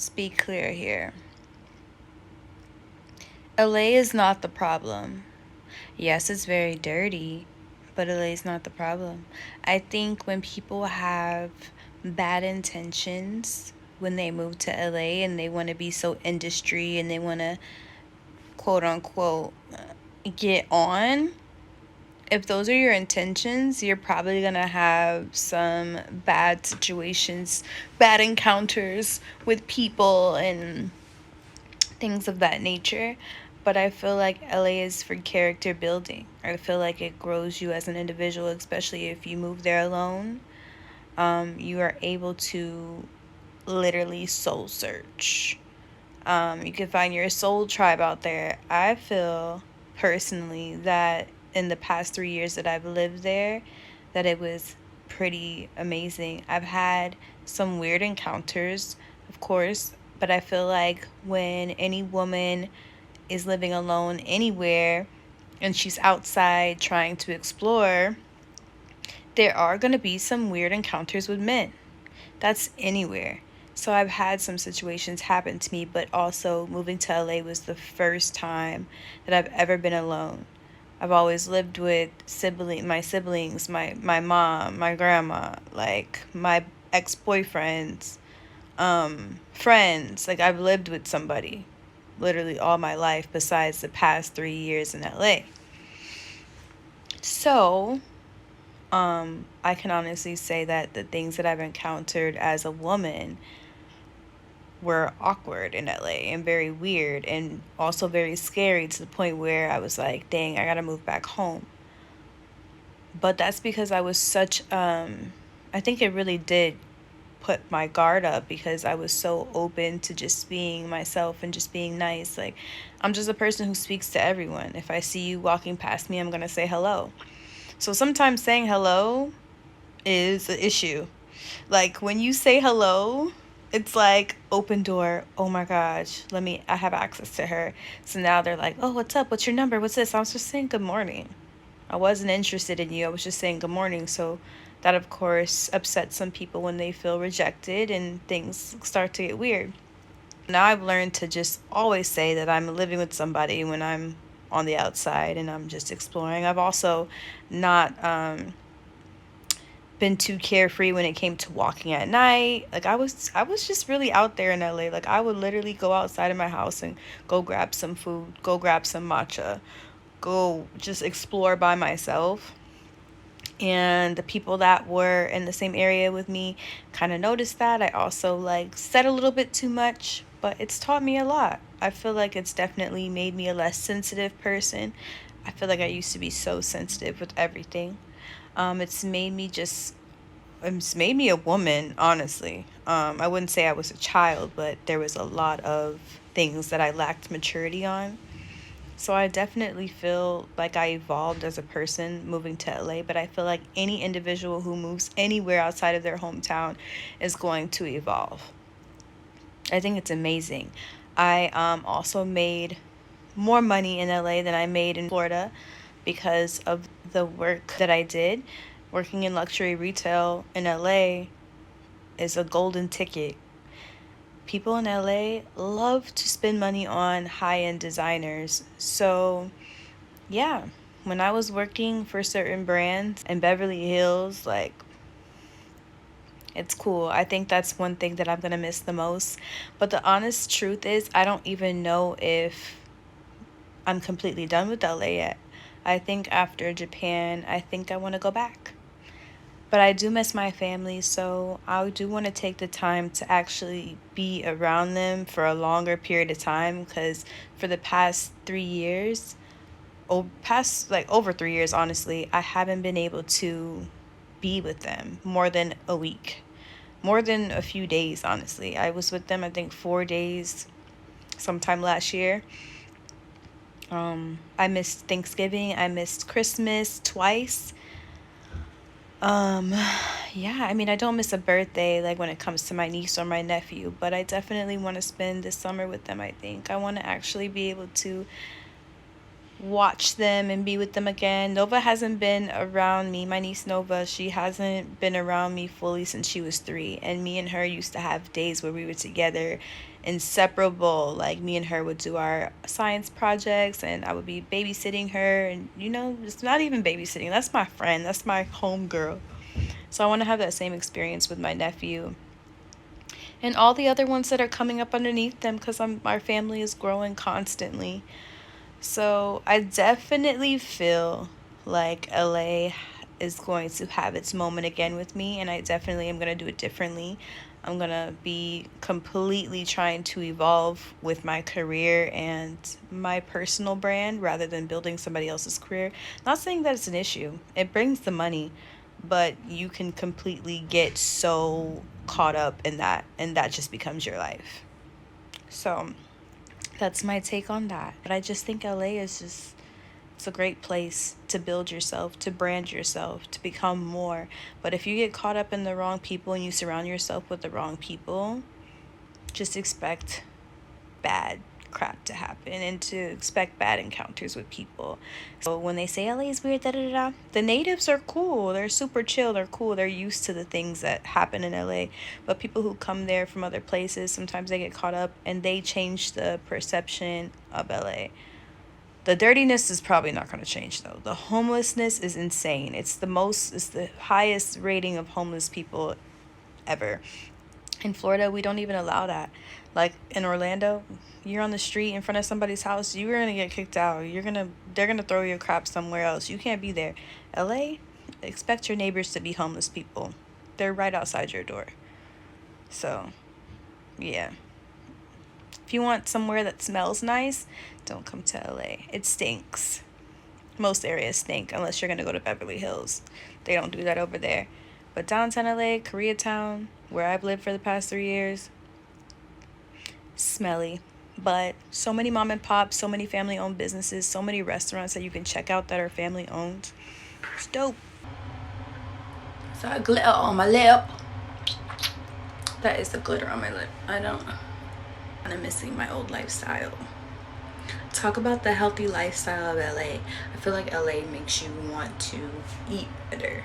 let's be clear here. LA is not the problem. Yes, it's very dirty, but LA is not the problem. I think when people have bad intentions when they move to LA and they want to be so industry and they want to quote unquote get on, if those are your intentions, you're probably going to have some bad situations, bad encounters with people and things of that nature. But I feel like LA is for character building. I feel like it grows you as an individual, especially if you move there alone. You are able to literally soul search. You can find your soul tribe out there. I feel personally that in the past 3 years that I've lived there, that it was pretty amazing. I've had some weird encounters, of course, but I feel like when any woman is living alone anywhere and she's outside trying to explore, there are going to be some weird encounters with men. That's anywhere. So I've had some situations happen to me, but also moving to LA was the first time that I've ever been alone. I've always lived with my siblings, my mom, my grandma, like my ex-boyfriends, friends. Like I've lived with somebody literally all my life besides the past 3 years in LA. So, I can honestly say that the things that I've encountered as a woman were awkward in LA and very weird and also very scary to the point where I was like, dang, I gotta move back home. But that's because I was I think it really did put my guard up because I was so open to just being myself and just being nice. Like, I'm just a person who speaks to everyone. If I see you walking past me, I'm gonna say hello. So sometimes saying hello is an issue. Like when you say hello, it's like open door. Oh my gosh, I have access to her. So now they're like, oh, what's up? What's your number? What's this? I was just saying good morning. I wasn't interested in you. I was just saying good morning. So that, of course, upsets some people when they feel rejected and things start to get weird. Now I've learned to just always say that I'm living with somebody when I'm on the outside and I'm just exploring. I've also not been too carefree when it came to walking at night. Like I was just really out there in LA. Like I would literally go outside of my house and go grab some food, go grab some matcha, go just explore by myself. And the people that were in the same area with me kind of noticed that. I also like said a little bit too much, but it's taught me a lot. I feel like it's definitely made me a less sensitive person. I feel like I used to be so sensitive with everything. It's made me just it's made me a woman, honestly. I wouldn't say I was a child, but there was a lot of things that I lacked maturity on. So I definitely feel like I evolved as a person moving to LA, but I feel like any individual who moves anywhere outside of their hometown is going to evolve. I think it's amazing. I also made more money in LA than I made in Florida because of the work that I did. Working in luxury retail in LA is a golden ticket. People in LA love to spend money on high end designers. So, yeah, when I was working for certain brands in Beverly Hills, like, it's cool. I think that's one thing that I'm going to miss the most. But the honest truth is, I don't even know if I'm completely done with LA yet. I think after Japan, I think I want to go back. But I do miss my family, so I do want to take the time to actually be around them for a longer period of time because for the past 3 years, past like over 3 years, honestly, I haven't been able to be with them more than a week, more than a few days, honestly. I was with them, I think, 4 days sometime last year. I missed Thanksgiving, I missed Christmas twice. Um, yeah, I mean, I don't miss a birthday like when it comes to my niece or my nephew, but I definitely want to spend this summer with them, I think. I want to actually be able to watch them and be with them again. Nova hasn't been around me. My niece Nova, she hasn't been around me fully since she was 3. And me and her used to have days where we were together inseparable. Like, me and her would do our science projects, and I would be babysitting her. And, it's not even babysitting. That's my friend. That's my homegirl. So I want to have that same experience with my nephew and all the other ones that are coming up underneath them, because our family is growing constantly. So I definitely feel like LA is going to have its moment again with me, and I definitely am going to do it differently. I'm going to be completely trying to evolve with my career and my personal brand rather than building somebody else's career. Not saying that it's an issue. It brings the money, but you can completely get so caught up in that, and that just becomes your life. So that's my take on that. But I just think LA is just, it's a great place to build yourself, to brand yourself, to become more. But if you get caught up in the wrong people and you surround yourself with the wrong people, just expect bad crap to happen and to expect bad encounters with people. So when they say LA is weird, the natives are cool. They're super chill. They're cool. They're used to the things that happen in LA. But people who come there from other places, sometimes they get caught up and they change the perception of LA. The dirtiness is probably not going to change, though. The homelessness is insane. It's the highest rating of homeless people ever. In Florida, we don't even allow that. Like in Orlando, you're on the street in front of somebody's house, you're gonna get kicked out. They're gonna throw your crap somewhere else. You can't be there. LA, expect your neighbors to be homeless people. They're right outside your door. So, yeah. If you want somewhere that smells nice, don't come to LA. It stinks. Most areas stink unless you're gonna go to Beverly Hills. They don't do that over there. But downtown LA, Koreatown, where I've lived for the past 3 years, smelly. But so many mom and pops, so many family owned businesses, so many restaurants that you can check out that are family owned. It's dope. So I glitter on my lip. That is the glitter on my lip. I'm missing my old lifestyle. Talk about the healthy lifestyle of LA. I feel like LA makes you want to eat better,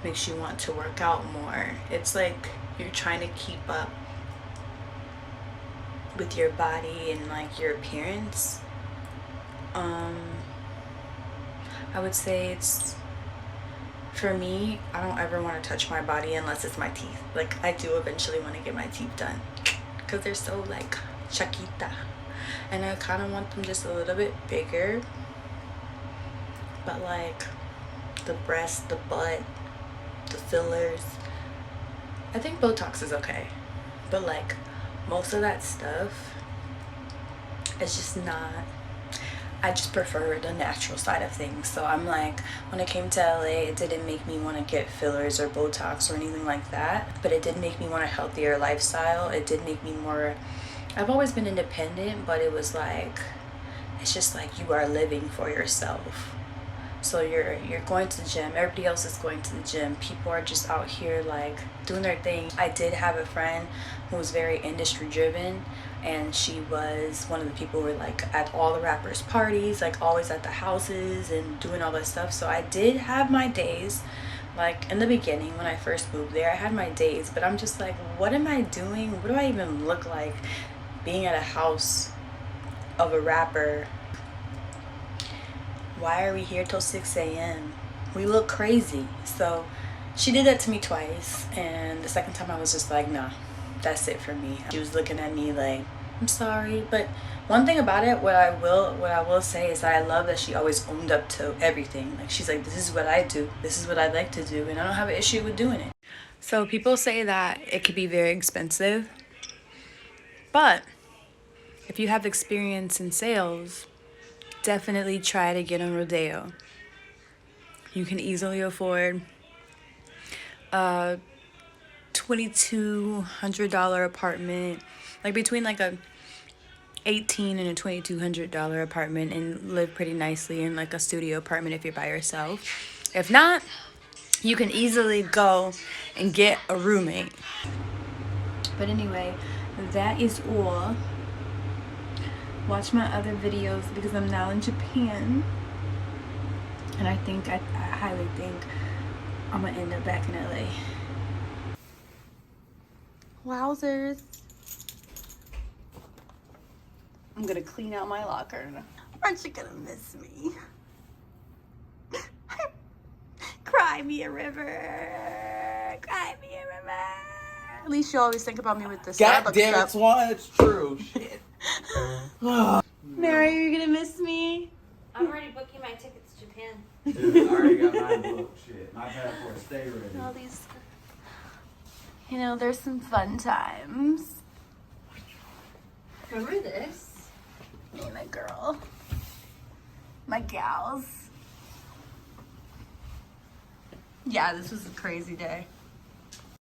makes you want to work out more. It's like you're trying to keep up with your body and like your appearance. I would say it's, for me, I don't ever want to touch my body unless it's my teeth. Like, I do eventually want to get my teeth done because they're so like chaquita, and I kind of want them just a little bit bigger. But like the breast, the butt, the fillers, I think Botox is okay, but like most of that stuff is just not, I just prefer the natural side of things. So I'm like, when it came to LA, it didn't make me want to get fillers or Botox or anything like that, but it did make me want a healthier lifestyle. It did make me more, I've always been independent, but it was like, it's just like you are living for yourself. So you're going to the gym, everybody else is going to the gym, people are just out here like doing their thing. I did have a friend who was very industry driven, and she was one of the people who were like at all the rappers' parties, like always at the houses and doing all that stuff. So I did have my days, like in the beginning when I first moved there, I had my days, but I'm just like, what am I doing? What do I even look like being at a house of a rapper? Why are we here till 6 a.m.? We look crazy. So she did that to me twice, and the second time I was just like, nah, that's it for me. She was looking at me like, I'm sorry. But one thing about it, what I will say is that I love that she always owned up to everything. Like, she's like, this is what I do, this is what I like to do, and I don't have an issue with doing it. So people say that it could be very expensive, but if you have experience in sales, definitely try to get on Rodeo. You can easily afford a $2,200 apartment, like between like a $1,800 and a $2,200 apartment, and live pretty nicely in like a studio apartment if you're by yourself. If not, you can easily go and get a roommate. But anyway, that is all. Watch my other videos because I'm now in Japan, and I highly think I'm gonna end up back in LA. Wowzers. I'm gonna clean out my locker. Aren't you gonna miss me? Cry me a river. Cry me a river. At least you always think about me with the God Starbucks damn it, cup. Swan, it's true. Shit. Mary, you're gonna miss me? I'm already booking my tickets to Japan. Dude, I already got my book. Shit. My passport, stay ready. All these, you know, there's some fun times. Remember this? Me and my girl. My gals. Yeah, this was a crazy day.